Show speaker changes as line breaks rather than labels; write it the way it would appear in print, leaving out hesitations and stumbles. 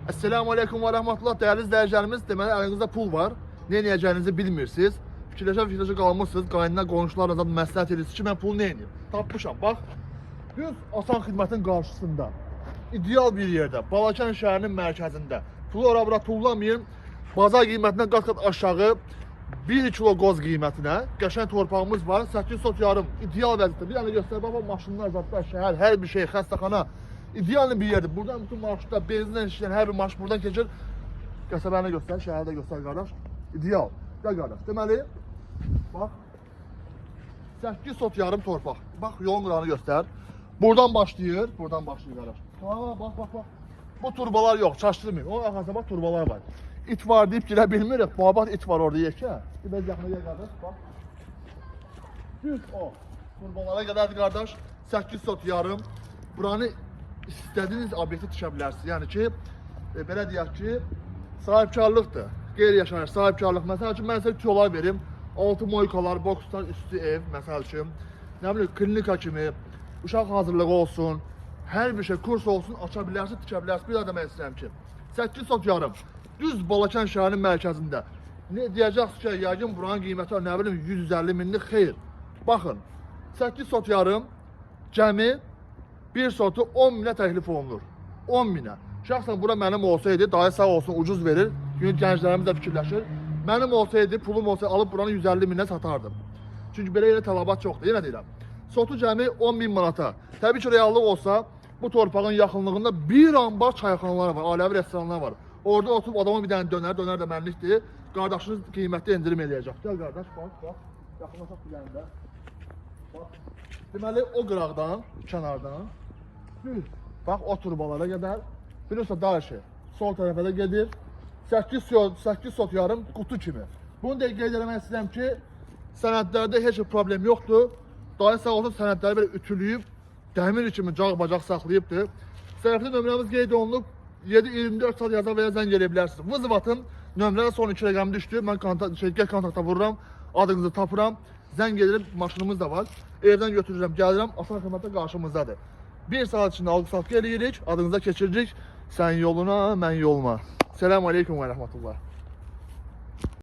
Esselamu Aleyküm ve Rahmetullah. Değerli izleyicilerimiz, deməli əlinizdə pul var. Ne edəcəyinizi bilmirsiniz. Fikirləşə qalmışsınız. Qaynına, qonşularınızla məsləhət edirsiniz ki, mən pulu ne edeyim? Tapmışam. Bax, düz Asan Xidmətin qarşısında, ideal bir yerdə, Balakən şəhərinin mərkəzində. Pulu ora-bura tullamayın. Bazar qiymətindən qat-qat aşağı 1 kilo qoz qiymətinə qəşəng torpağımız var. 8 sot yarım. İdeal vəziyyətdə. Bir dənə göstər, bax, maşınlar, zatlar, şəhər, hər bir şey, xəstəxana. İdeal bir yerdir. Buradan bütün marşrutlar, benzinlə işləyən hər bir marşrut buradan keçir. Qəsəbəni göstər, şəhərdə göstər qardaş. İdeal. Gəl qardaş. Deməli, bax, 8 sot yarım torpaq. Bax, yolun qırağını göstər. Buradan başlayır qardaş. Bax. Bu turbalar yox, çaşdırmayın. O arxasında bax, turbalar var. İt var deyib girə bilmirik. Babat it var orada yekə. Biraz yaxına gəl qardaş, bax. Düz o. Turbalara qədərdir qardaş. 8 sot yarım. Buranı istədiyiniz obyekti tikə bilərsiniz. Yəni ki, belə deyək ki, sahibkarlıqdır. Qeyri-yaşayış, sahibkarlıq. Məsəl üçün, mən sizə tüyolar verim. 6 moykalar, bokslar, üstü ev, məsəl üçün. Nə bilim, klinika kimi, uşaq hazırlığı olsun, hər bir şey, kurs olsun, aça bilərsiniz, tikə bilərsiniz. Bir daha demək istəyirəm ki, 8 sot yarım, düz Balakən şəhərinin mərkəzində. Ne deyəcəksiniz ki, yəqin buranın qiyməti var, nə bilim, 150 minlik, xeyr. Baxın, 8 sot yarım, cəmi, bir sotu 10 minə təklif olunur. 10 minə. Şəxsən bura mənim olsaydı, dayı sağ olsun, ucuz verir. Günün gənclərimiz də fikirləşir. Mənim olsaydı, pulum olsaydı, alıb buranı 150 minə satardım. Çünki belə yerə tələbat çoxdur, yenə deyirəm. Sotu cəmi 10 bin manata. Təbii ki, reallıq olsa, bu torpağın yaxınlığında bir ambar çayxanalar var, ailəvi restoranlar var. Orada oturub adama bir dənə dönər də mənlikdir. Qardaşınız qiymətli endirim eləyəcək. Gəl qardaş, bax. Yaxınlaşaq bir dənə də. Bax. Deməli, o qıraqdan, kənardan, düz, bax, o turbalara qədər, bilirsə daşı, sol tərəfə də gedir, 8 sot yarım qutu kimi. Bunu da qeyd eləmək istəyirəm ki, sənədlərdə heç bir problem yoxdur. Dayı sağ olsun sənədləri belə ütülüyüb, dəmir kimi cağ-bacaq saxlayıbdır. Sərəfli nömrəmiz qeyd olunub, 7-24 saat yazar və ya zəng eləyə bilərsiniz. Vızıvatın nömrədə son 2 rəqəmi düşdü, mən gəl kontakta vururam, adınızı tapıram, zəng edirəm, maşınımız da var. Evdən götürürəm, gəlirəm, Asan Xidmətdə qarşımızdadır. 1 saat içində alqı-satqı eləyirik, adınıza keçiririk. Sən yoluna, mən yoluma. Selamun Aleyküm və Rəhmətullah.